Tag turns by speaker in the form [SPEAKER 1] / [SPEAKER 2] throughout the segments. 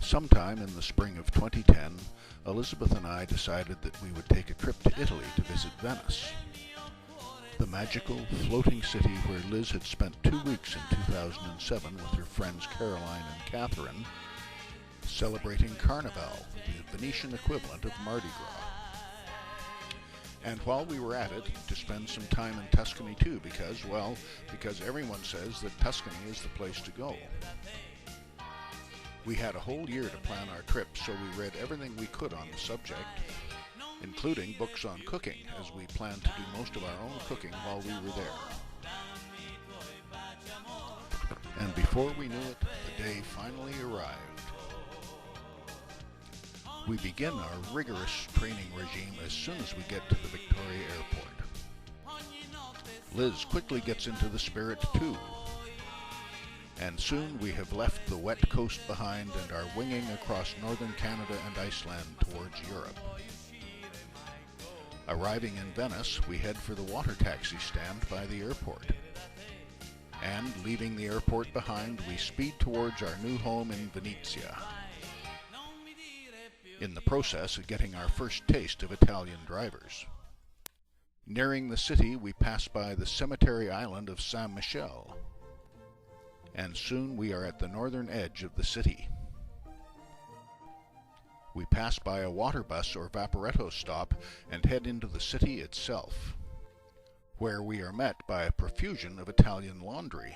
[SPEAKER 1] Sometime in the spring of 2010, Elizabeth and I decided that we would take a trip to Italy to visit Venice. The magical, floating city where Liz had spent 2 weeks in 2007 with her friends Caroline and Catherine, celebrating Carnival, the Venetian equivalent of Mardi Gras. And while we were at it, to spend some time in Tuscany too, because everyone says that Tuscany is the place to go. We had a whole year to plan our trip, so we read everything we could on the subject, including books on cooking, as we planned to do most of our own cooking while we were there. And before we knew it, the day finally arrived. We begin our rigorous training regime as soon as we get to the Victoria Airport. Liz quickly gets into the spirit too, and soon we have left the wet coast behind and are winging across northern Canada and Iceland towards Europe. Arriving in Venice, we head for the water taxi stand by the airport. And leaving the airport behind, we speed towards our new home in Venezia. In the process of getting our first taste of Italian drivers. Nearing the city, we pass by the cemetery island of Saint Michel, and soon we are at the northern edge of the city. We pass by a water bus or vaporetto stop and head into the city itself, where we are met by a profusion of Italian laundry.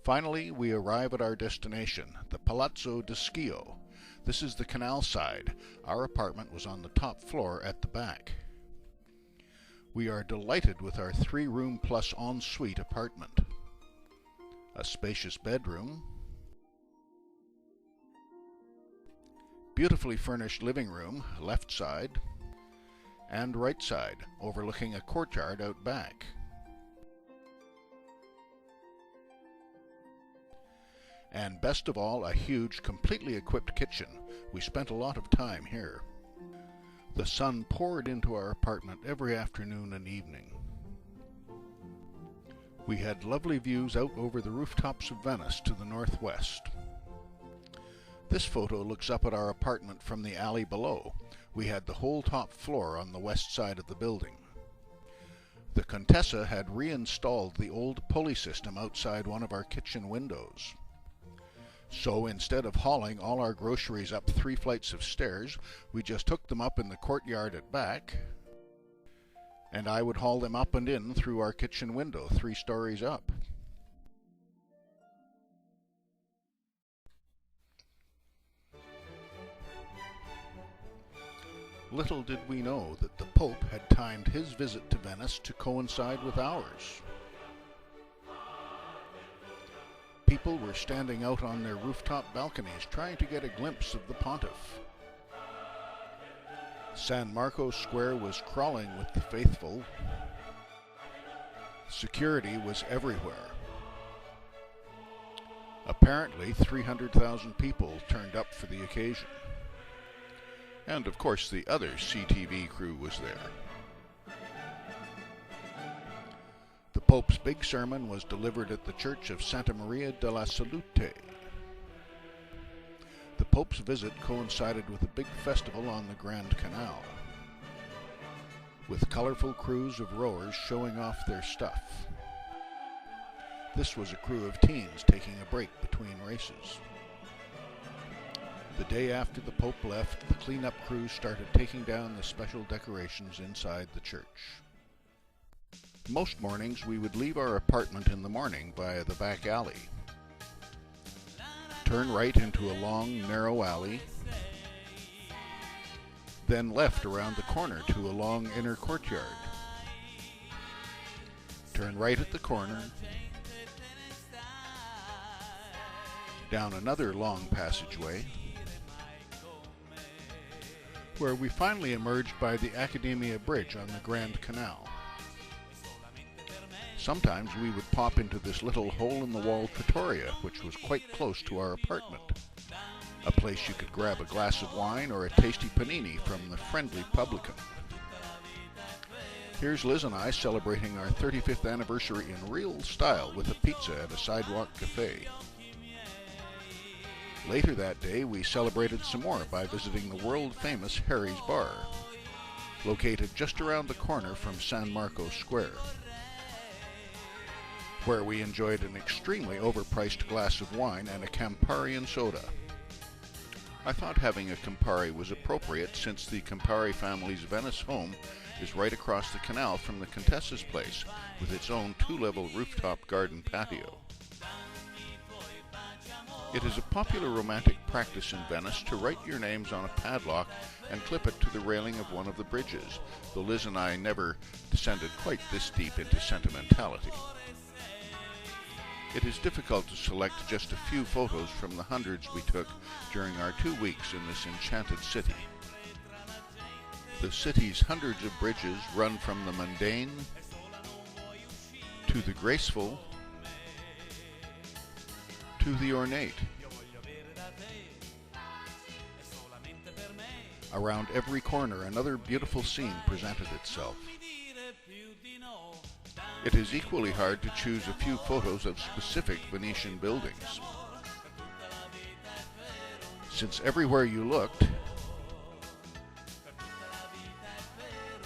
[SPEAKER 1] Finally, we arrive at our destination, the Palazzo di Schio. This is the canal side. Our apartment was on the top floor at the back. We are delighted with our 3-room plus ensuite apartment. A spacious bedroom, beautifully furnished living room, left side, and right side, overlooking a courtyard out back. And best of all, a huge, completely equipped kitchen. We spent a lot of time here. The sun poured into our apartment every afternoon and evening. We had lovely views out over the rooftops of Venice to the northwest. This photo looks up at our apartment from the alley below. We had the whole top floor on the west side of the building. The Contessa had reinstalled the old pulley system outside one of our kitchen windows. So instead of hauling all our groceries up 3 flights of stairs, we just hooked them up in the courtyard at back, and I would haul them up and in through our kitchen window 3 stories up. Little did we know that the Pope had timed his visit to Venice to coincide with ours. People were standing out on their rooftop balconies trying to get a glimpse of the pontiff. San Marco Square was crawling with the faithful. Security was everywhere. Apparently 300,000 people turned up for the occasion. And of course the other CTV crew was there. The Pope's big sermon was delivered at the Church of Santa Maria della Salute. The Pope's visit coincided with a big festival on the Grand Canal, with colorful crews of rowers showing off their stuff. This was a crew of teens taking a break between races. The day after the Pope left, the cleanup crews started taking down the special decorations inside the church. Most mornings we would leave our apartment in the morning via the back alley, turn right into a long, narrow alley, then left around the corner to a long inner courtyard, turn right at the corner, down another long passageway, where we finally emerged by the Accademia Bridge on the Grand Canal. Sometimes we would pop into this little hole-in-the-wall trattoria, which was quite close to our apartment, a place you could grab a glass of wine or a tasty panini from the friendly publican. Here's Liz and I celebrating our 35th anniversary in real style with a pizza at a sidewalk cafe. Later that day, we celebrated some more by visiting the world-famous Harry's Bar, located just around the corner from San Marco Square, where we enjoyed an extremely overpriced glass of wine and a Campari and soda. I thought having a Campari was appropriate since the Campari family's Venice home is right across the canal from the Contessa's place, with its own two-level rooftop garden patio. It is a popular romantic practice in Venice to write your names on a padlock and clip it to the railing of one of the bridges, though Liz and I never descended quite this deep into sentimentality. It is difficult to select just a few photos from the hundreds we took during our 2 weeks in this enchanted city. The city's hundreds of bridges run from the mundane to the graceful to the ornate. Around every corner, another beautiful scene presented itself. It is equally hard to choose a few photos of specific Venetian buildings, since everywhere you looked,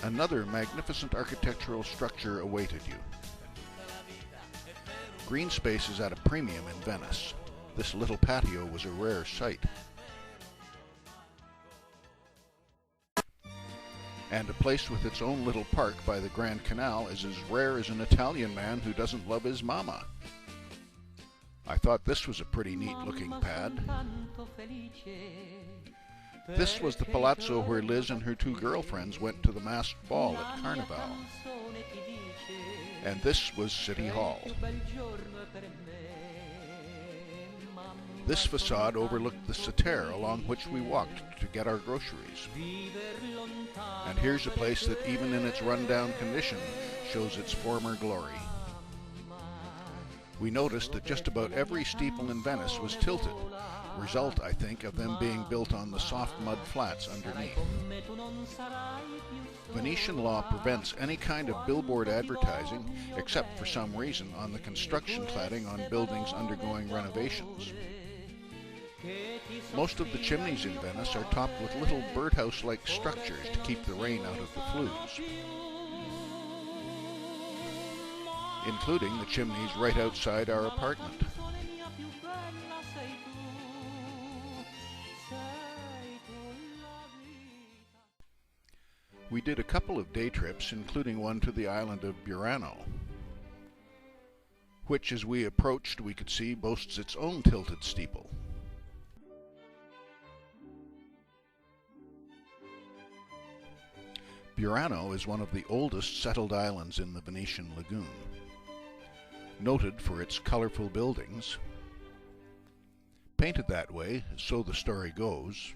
[SPEAKER 1] another magnificent architectural structure awaited you. Green space is at a premium in Venice. This little patio was a rare sight. And a place with its own little park by the Grand Canal is as rare as an Italian man who doesn't love his mama. I thought this was a pretty neat looking pad. This was the palazzo where Liz and her 2 girlfriends went to the masked ball at Carnival. And this was City Hall. This facade overlooked the Sater along which we walked to get our groceries. And here's a place that even in its rundown condition shows its former glory. We noticed that just about every steeple in Venice was tilted, result, I think, of them being built on the soft mud flats underneath. Venetian law prevents any kind of billboard advertising, except for some reason on the construction cladding on buildings undergoing renovations. Most of the chimneys in Venice are topped with little birdhouse-like structures to keep the rain out of the flues, including the chimneys right outside our apartment. We did a couple of day trips, including one to the island of Burano, which as we approached we could see boasts its own tilted steeple. Burano is one of the oldest settled islands in the Venetian lagoon, noted for its colorful buildings, painted that way, so the story goes,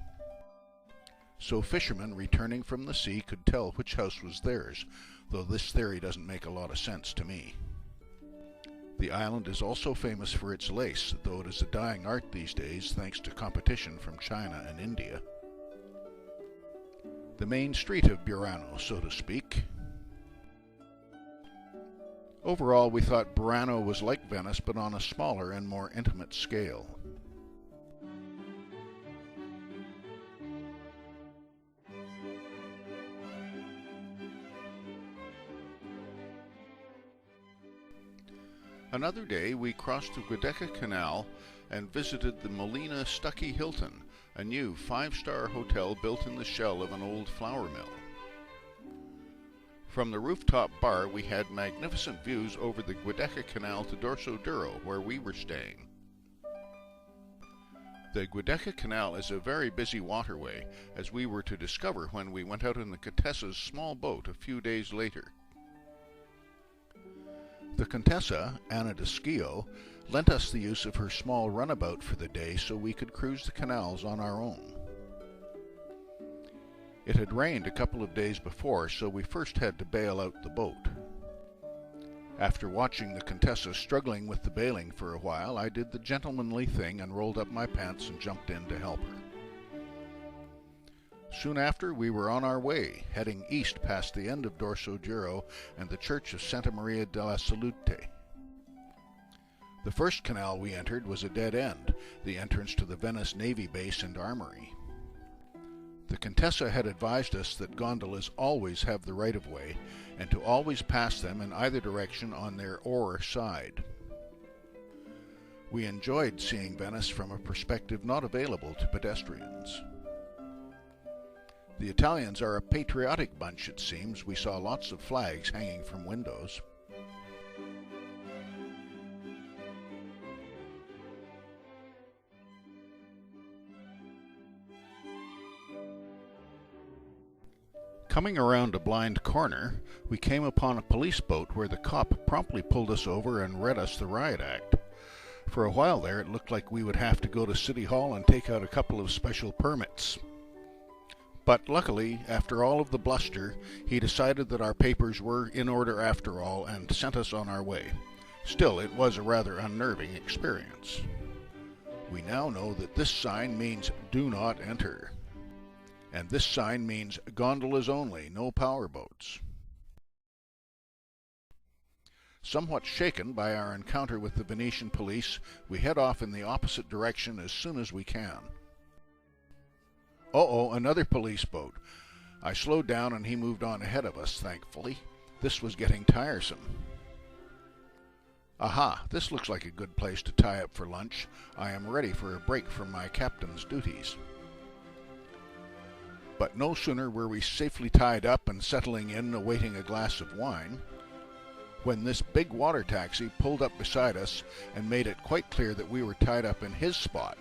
[SPEAKER 1] so fishermen returning from the sea could tell which house was theirs, though this theory doesn't make a lot of sense to me. The island is also famous for its lace, though it is a dying art these days thanks to competition from China and India. The main street of Burano, so to speak. Overall, we thought Burano was like Venice, but on a smaller and more intimate scale. Another day, we crossed the Giudecca Canal and visited the Molina Stuckey Hilton, a new 5-star hotel built in the shell of an old flour mill. From the rooftop bar, we had magnificent views over the Giudecca Canal to Dorso Duro, where we were staying. The Giudecca Canal is a very busy waterway, as we were to discover when we went out in the Contessa's small boat a few days later. The Contessa, Anna de Schio, lent us the use of her small runabout for the day so we could cruise the canals on our own. It had rained a couple of days before, so we first had to bail out the boat. After watching the Contessa struggling with the bailing for a while, I did the gentlemanly thing and rolled up my pants and jumped in to help her. Soon after, we were on our way, heading east past the end of Dorso Duro and the church of Santa Maria della Salute. The first canal we entered was a dead end, the entrance to the Venice Navy base and armory. The Contessa had advised us that gondolas always have the right-of-way, and to always pass them in either direction on their oar side. We enjoyed seeing Venice from a perspective not available to pedestrians. The Italians are a patriotic bunch, it seems. We saw lots of flags hanging from windows. Coming around a blind corner, we came upon a police boat where the cop promptly pulled us over and read us the riot act. For a while there, it looked like we would have to go to City Hall and take out a couple of special permits. But luckily, after all of the bluster, he decided that our papers were in order after all and sent us on our way. Still, it was a rather unnerving experience. We now know that this sign means "Do not enter." And this sign means gondolas only, no powerboats. Somewhat shaken by our encounter with the Venetian police, we head off in the opposite direction as soon as we can. Uh-oh, another police boat. I slowed down and he moved on ahead of us, thankfully. This was getting tiresome. Aha, this looks like a good place to tie up for lunch. I am ready for a break from my captain's duties. But no sooner were we safely tied up and settling in, awaiting a glass of wine, when this big water taxi pulled up beside us and made it quite clear that we were tied up in his spot.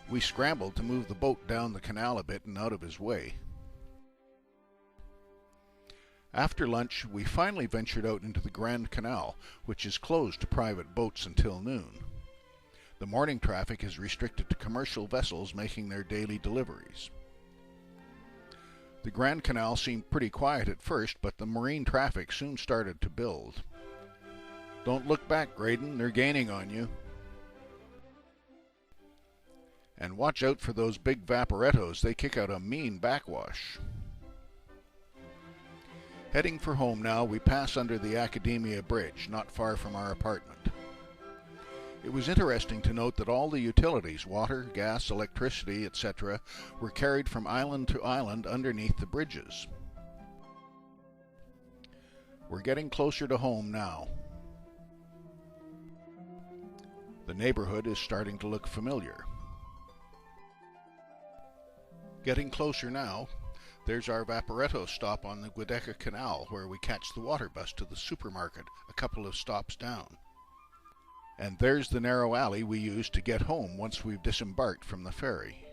[SPEAKER 1] We scrambled to move the boat down the canal a bit and out of his way. After lunch, we finally ventured out into the Grand Canal, which is closed to private boats until noon. The morning traffic is restricted to commercial vessels making their daily deliveries. The Grand Canal seemed pretty quiet at first, but the marine traffic soon started to build. Don't look back, Graydon, they're gaining on you. And watch out for those big vaporettos, they kick out a mean backwash. Heading for home now, we pass under the Academia Bridge, not far from our apartment. It was interesting to note that all the utilities, water, gas, electricity, etc., were carried from island to island underneath the bridges. We're getting closer to home now. The neighborhood is starting to look familiar. Getting closer now, there's our Vaporetto stop on the Giudecca Canal, where we catch the water bus to the supermarket a couple of stops down. And there's the narrow alley we use to get home once we've disembarked from the ferry.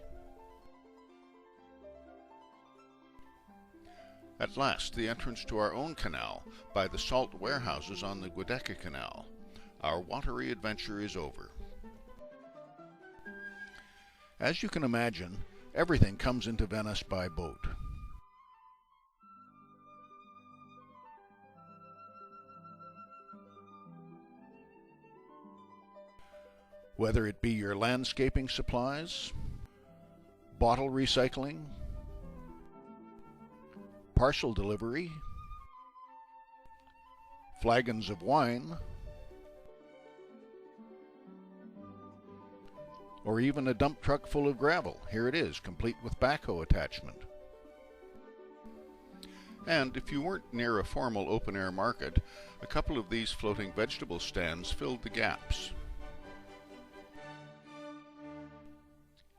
[SPEAKER 1] At last, the entrance to our own canal, by the salt warehouses on the Giudecca Canal. Our watery adventure is over. As you can imagine, everything comes into Venice by boat. Whether it be your landscaping supplies, bottle recycling, parcel delivery, flagons of wine, or even a dump truck full of gravel. Here it is, complete with backhoe attachment. And if you weren't near a formal open-air market, a couple of these floating vegetable stands filled the gaps.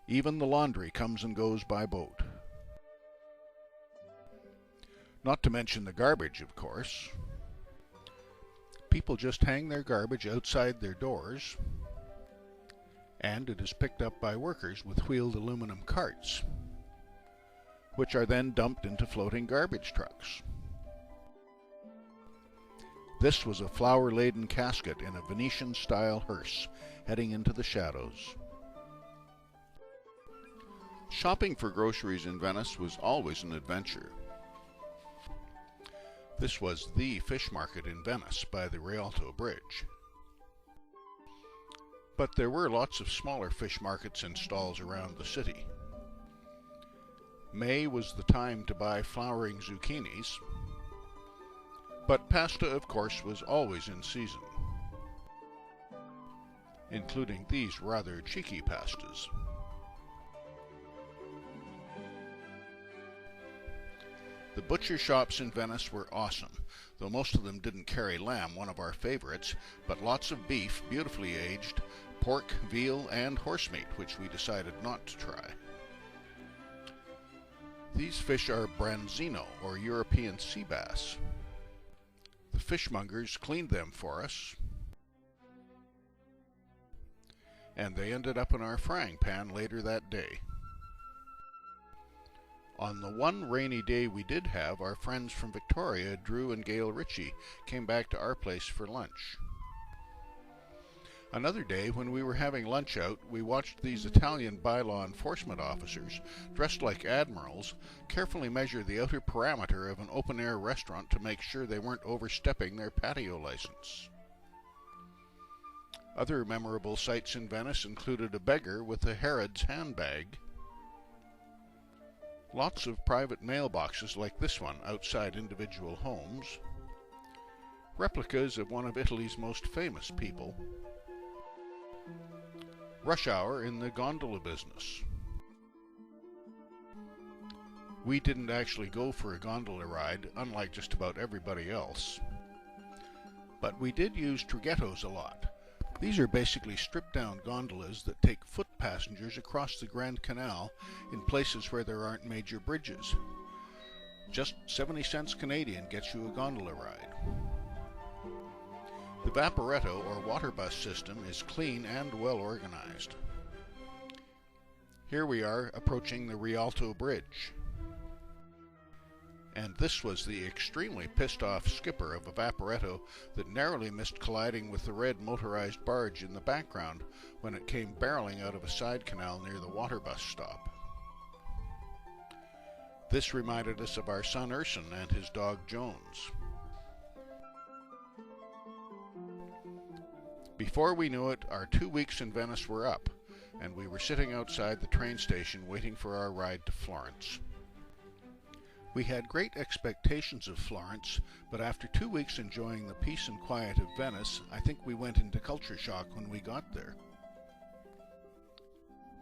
[SPEAKER 1] Even the laundry comes and goes by boat. Not to mention the garbage, of course. People just hang their garbage outside their doors, and it is picked up by workers with wheeled aluminum carts, which are then dumped into floating garbage trucks. This was a flower-laden casket in a Venetian-style hearse heading into the shadows. Shopping for groceries in Venice was always an adventure. This was the fish market in Venice by the Rialto Bridge. But there were lots of smaller fish markets and stalls around the city. May was the time to buy flowering zucchinis, but pasta, of course, was always in season. including these rather cheeky pastas. The butcher shops in Venice were awesome, though most of them didn't carry lamb, one of our favorites, but lots of beef, beautifully aged, pork, veal, and horse meat, which we decided not to try. These fish are branzino, or European sea bass. The fishmongers cleaned them for us, and they ended up in our frying pan later that day. On the one rainy day we did have, our friends from Victoria, Drew and Gail Ritchie, came back to our place for lunch. Another day, when we were having lunch out, we watched these Italian bylaw enforcement officers, dressed like admirals, carefully measure the outer parameter of an open-air restaurant to make sure they weren't overstepping their patio license. Other memorable sights in Venice included a beggar with a Harrod's handbag, lots of private mailboxes like this one outside individual homes, replicas of one of Italy's most famous people, rush hour in the gondola business. We didn't actually go for a gondola ride, unlike just about everybody else, but we did use traghettos a lot. These are basically stripped-down gondolas that take foot passengers across the Grand Canal in places where there aren't major bridges. Just 70 cents Canadian gets you a gondola ride. The Vaporetto, or water bus system, is clean and well organized. Here we are approaching the Rialto Bridge. And this was the extremely pissed-off skipper of a Vaporetto that narrowly missed colliding with the red motorized barge in the background when it came barreling out of a side canal near the water bus stop. This reminded us of our son Urson and his dog Jones. Before we knew it, our 2 weeks in Venice were up, and we were sitting outside the train station waiting for our ride to Florence. We had great expectations of Florence, but after 2 weeks enjoying the peace and quiet of Venice, I think we went into culture shock when we got there.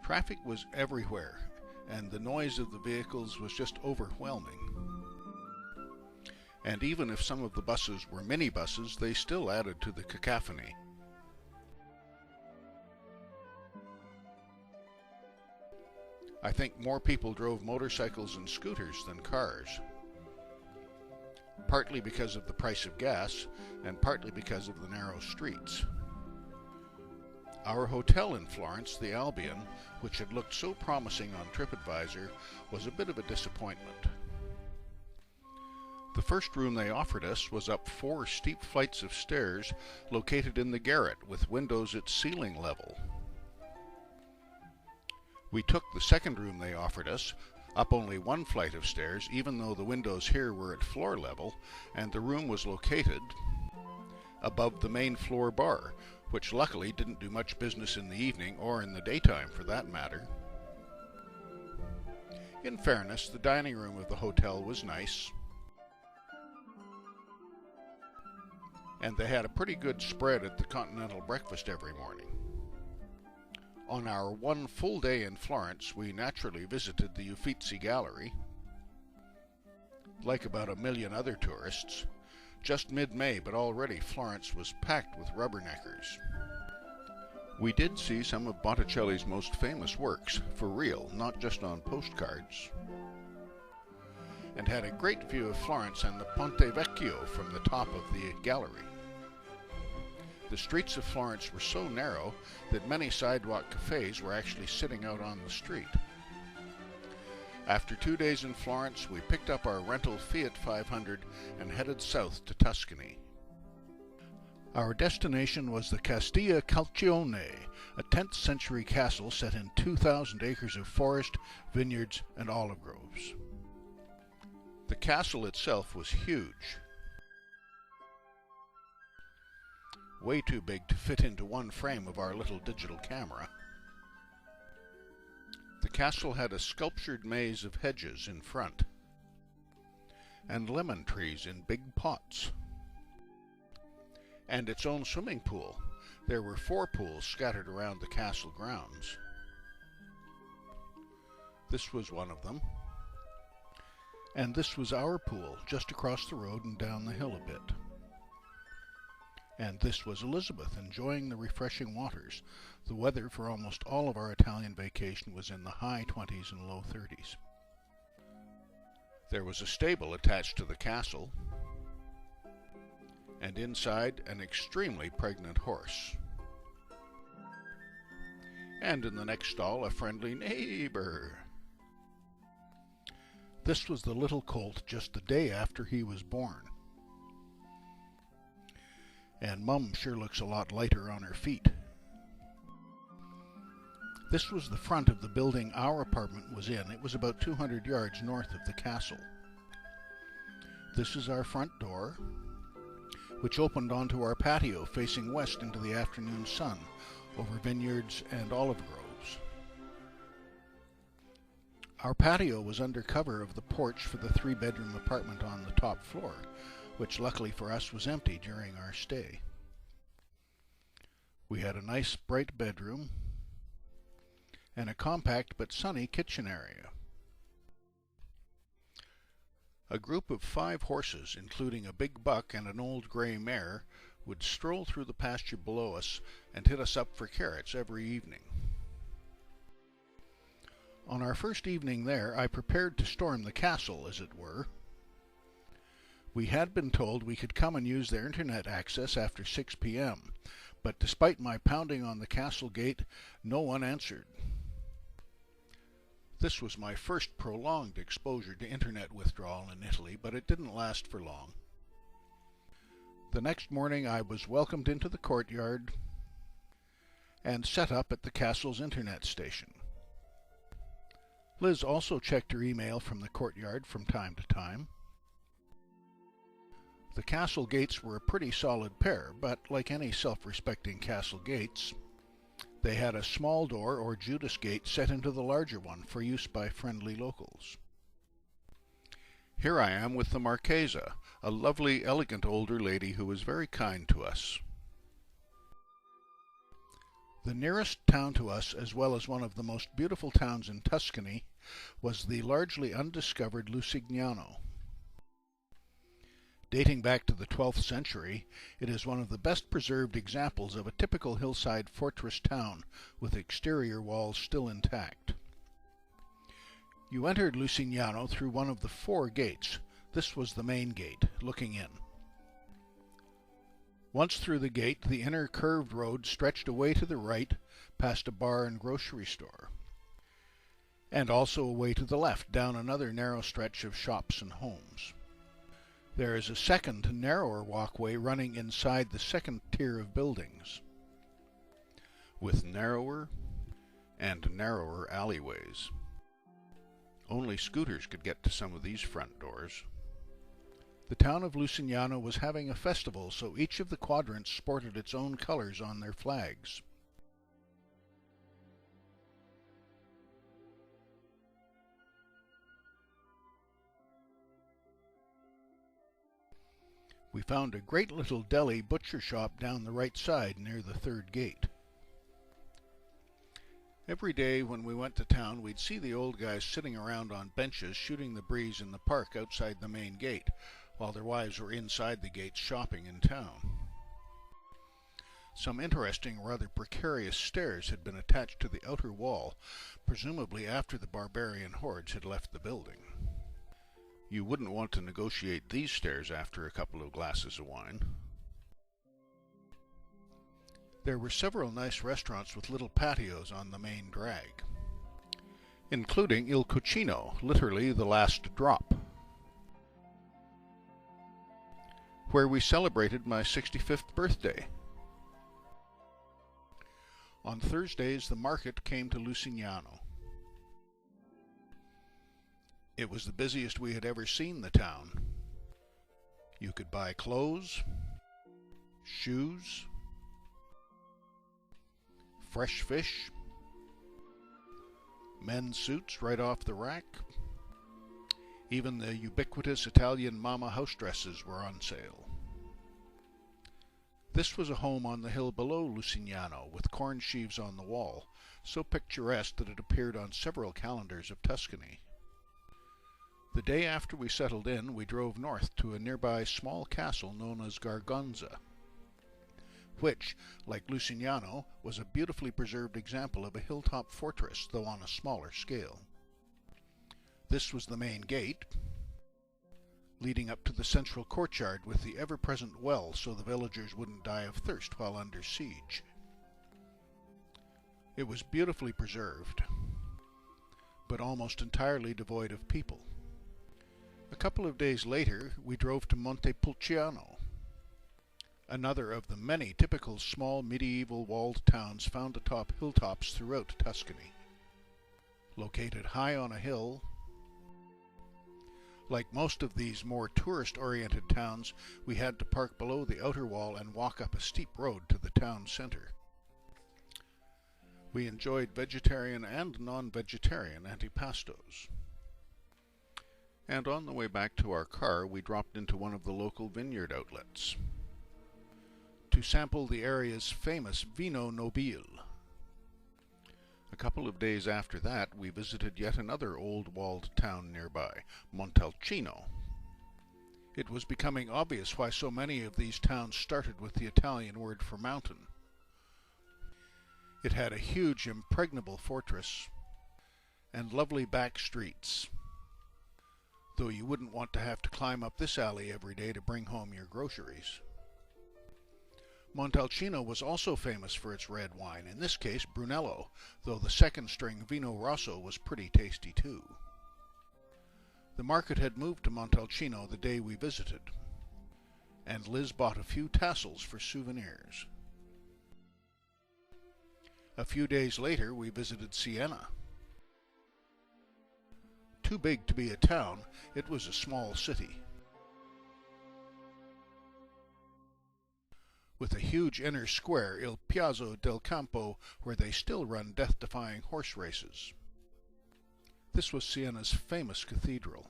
[SPEAKER 1] Traffic was everywhere, and the noise of the vehicles was just overwhelming. And even if some of the buses were minibuses, they still added to the cacophony. I think more people drove motorcycles and scooters than cars, partly because of the price of gas and partly because of the narrow streets. Our hotel in Florence, the Albion, which had looked so promising on TripAdvisor, was a bit of a disappointment. The first room they offered us was up 4 steep flights of stairs located in the garret with windows at ceiling level. We took the second room they offered us, up only 1 flight of stairs, even though the windows here were at floor level, and the room was located above the main floor bar, which luckily didn't do much business in the evening, or in the daytime for that matter. In fairness, the dining room of the hotel was nice, and they had a pretty good spread at the continental breakfast every morning. On our 1 full day in Florence, we naturally visited the Uffizi Gallery. Like about 1 million other tourists, just mid-May, but already Florence was packed with rubberneckers. We did see some of Botticelli's most famous works, for real, not just on postcards, and had a great view of Florence and the Ponte Vecchio from the top of the gallery. The streets of Florence were so narrow that many sidewalk cafes were actually sitting out on the street. After 2 days in Florence, we picked up our rental Fiat 500 and headed south to Tuscany. Our destination was the Castiglia Calcione, a 10th century castle set in 2,000 acres of forest, vineyards, and olive groves. The castle itself was huge, way too big to fit into one frame of our little digital camera. The castle had a sculptured maze of hedges in front, and lemon trees in big pots, and its own swimming pool, There were 4 pools scattered around the castle grounds. This was one of them. And this was our pool, just across the road and down the hill a bit. And this was Elizabeth, enjoying the refreshing waters. The weather for almost all of our Italian vacation was in the high 20s and low 30s. There was a stable attached to the castle, and inside an extremely pregnant horse. And in the next stall, a friendly neighbor. This was the little colt just the day after he was born. And Mum sure looks a lot lighter on her feet. This was the front of the building our apartment was in. It was about 200 yards north of the castle. This is our front door, which opened onto our patio facing west into the afternoon sun over vineyards and olive groves. Our patio was under cover of the porch for the 3-bedroom apartment on the top floor, which luckily for us was empty during our stay. We had a nice bright bedroom and a compact but sunny kitchen area. A group of 5 horses, including a big buck and an old gray mare, would stroll through the pasture below us and hit us up for carrots every evening. On our first evening there, I prepared to storm the castle, as it were. We had been told we could come and use their internet access after 6 p.m., but despite my pounding on the castle gate, no one answered. This was my first prolonged exposure to internet withdrawal in Italy, but it didn't last for long. The next morning I was welcomed into the courtyard and set up at the castle's internet station. Liz also checked her email from the courtyard from time to time. The castle gates were a pretty solid pair, but like any self-respecting castle gates, they had a small door or Judas gate set into the larger one for use by friendly locals. Here I am with the Marchesa, a lovely, elegant older lady who was very kind to us. The nearest town to us, as well as one of the most beautiful towns in Tuscany, was the largely undiscovered Lucignano. Dating back to the 12th century, it is one of the best preserved examples of a typical hillside fortress town with exterior walls still intact. You entered Lucignano through one of the 4 gates. This was the main gate, looking in. Once through the gate, the inner curved road stretched away to the right, past a bar and grocery store, and also away to the left, down another narrow stretch of shops and homes. There is a second, narrower walkway running inside the second tier of buildings, with narrower and narrower alleyways. Only scooters could get to some of these front doors. The town of Lucignano was having a festival, so each of the quadrants sported its own colors on their flags. We found a great little deli butcher shop down the right side near the 3rd gate. Every day when we went to town, we'd see the old guys sitting around on benches shooting the breeze in the park outside the main gate, while their wives were inside the gates shopping in town. Some interesting, rather precarious stairs had been attached to the outer wall, presumably after the barbarian hordes had left the building. You wouldn't want to negotiate these stairs after a couple of glasses of wine. There were several nice restaurants with little patios on the main drag, including Il Cucino, literally the last drop, where we celebrated my 65th birthday. On Thursdays, the market came to Lucignano. It was the busiest we had ever seen the town. You could buy clothes, shoes, fresh fish, men's suits right off the rack. Even the ubiquitous Italian mama house dresses were on sale. This was a home on the hill below Lucignano, with corn sheaves on the wall, so picturesque that it appeared on several calendars of Tuscany. The day after we settled in, we drove north to a nearby small castle known as Gargonza, which, like Lucignano, was a beautifully preserved example of a hilltop fortress, though on a smaller scale. This was the main gate, leading up to the central courtyard with the ever-present well so the villagers wouldn't die of thirst while under siege. It was beautifully preserved, but almost entirely devoid of people. A couple of days later, we drove to Montepulciano, another of the many typical small medieval walled towns found atop hilltops throughout Tuscany. Located high on a hill, like most of these more tourist-oriented towns, we had to park below the outer wall and walk up a steep road to the town center. We enjoyed vegetarian and non-vegetarian antipastos. And on the way back to our car, we dropped into one of the local vineyard outlets to sample the area's famous Vino Nobile. A couple of days after that, we visited yet another old walled town nearby, Montalcino. It was becoming obvious why so many of these towns started with the Italian word for mountain. It had a huge impregnable fortress and lovely back streets, though you wouldn't want to have to climb up this alley every day to bring home your groceries. Montalcino was also famous for its red wine, in this case Brunello, though the second string Vino Rosso was pretty tasty too. The market had moved to Montalcino the day we visited, and Liz bought a few tassels for souvenirs. A few days later we visited Siena. Too big to be a town, it was a small city, with a huge inner square, Il Piazzo del Campo, where they still run death-defying horse races. This was Siena's famous cathedral.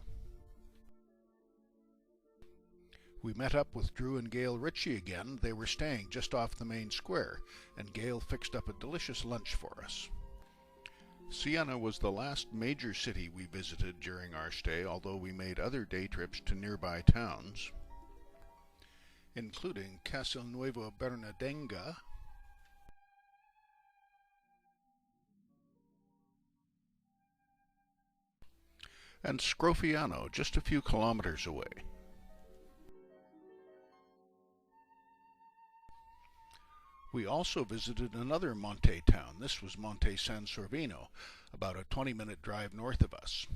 [SPEAKER 1] We met up with Drew and Gail Ritchie again. They were staying just off the main square, and Gail fixed up a delicious lunch for us. Siena was the last major city we visited during our stay, although we made other day trips to nearby towns, including Castelnuovo Bernardenga, and Scrofiano, just a few kilometers away. We also visited another Monte town. This was Monte San Sorvino, about a 20-minute drive north of us.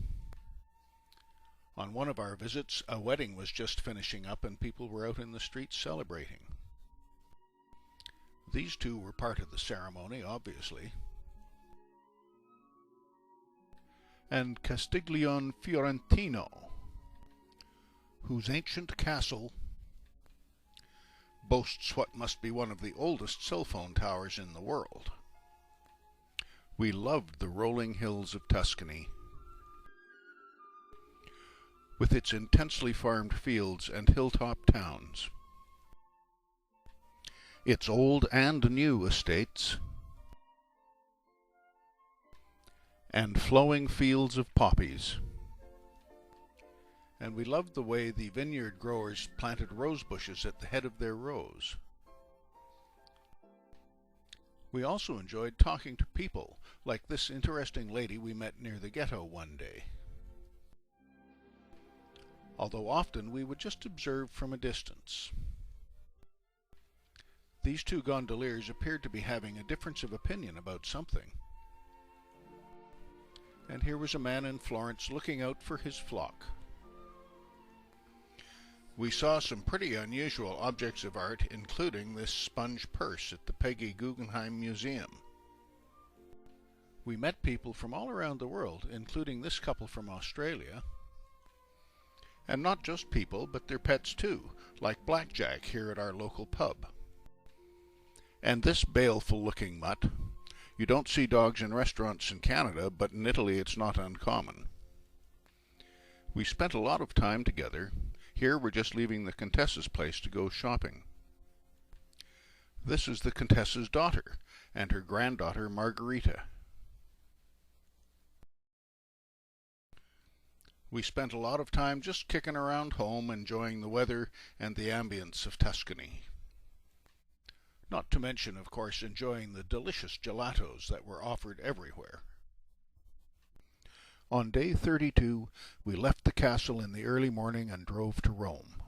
[SPEAKER 1] On one of our visits, a wedding was just finishing up and people were out in the streets celebrating. These two were part of the ceremony, obviously. And Castiglione Fiorentino, whose ancient castle boasts what must be one of the oldest cell phone towers in the world. We loved the rolling hills of Tuscany, with its intensely farmed fields and hilltop towns, its old and new estates, and flowing fields of poppies. And we loved the way the vineyard growers planted rose bushes at the head of their rows. We also enjoyed talking to people, like this interesting lady we met near the ghetto one day, although often we would just observe from a distance. These two gondoliers appeared to be having a difference of opinion about something. And here was a man in Florence looking out for his flock. We saw some pretty unusual objects of art, including this sponge purse at the Peggy Guggenheim Museum. We met people from all around the world, including this couple from Australia. And not just people, but their pets too, like Blackjack here at our local pub. And this baleful-looking mutt. You don't see dogs in restaurants in Canada, but in Italy it's not uncommon. We spent a lot of time together. Here we're just leaving the Contessa's place to go shopping. This is the Contessa's daughter and her granddaughter Margherita. We spent a lot of time just kicking around home, enjoying the weather and the ambience of Tuscany. Not to mention, of course, enjoying the delicious gelatos that were offered everywhere. On day 32, we left the castle in the early morning and drove to Rome.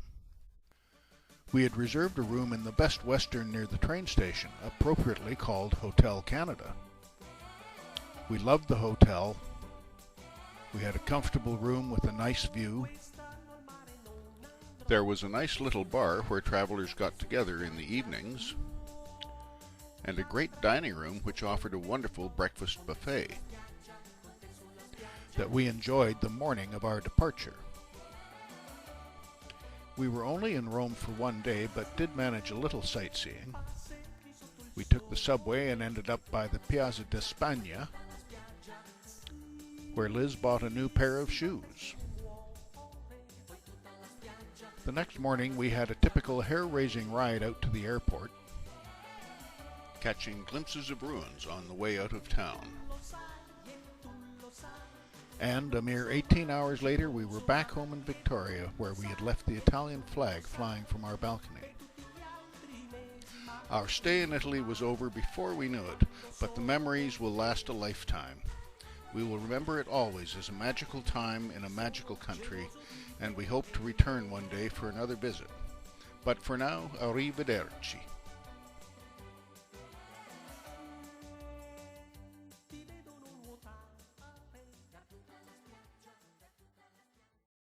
[SPEAKER 1] We had reserved a room in the Best Western near the train station, appropriately called Hotel Canada. We loved the hotel. We had a comfortable room with a nice view. There was a nice little bar where travelers got together in the evenings, and a great dining room which offered a wonderful breakfast buffet that we enjoyed the morning of our departure. We were only in Rome for one day, but did manage a little sightseeing. We took the subway and ended up by the Piazza d'Espagna, where Liz bought a new pair of shoes. The next morning we had a typical hair-raising ride out to the airport, catching glimpses of ruins on the way out of town. And a mere 18 hours later we were back home in Victoria, where we had left the Italian flag flying from our balcony. Our stay in Italy was over before we knew it, but the memories will last a lifetime. We will remember it always as a magical time in a magical country, and we hope to return one day for another visit. But for now, arrivederci.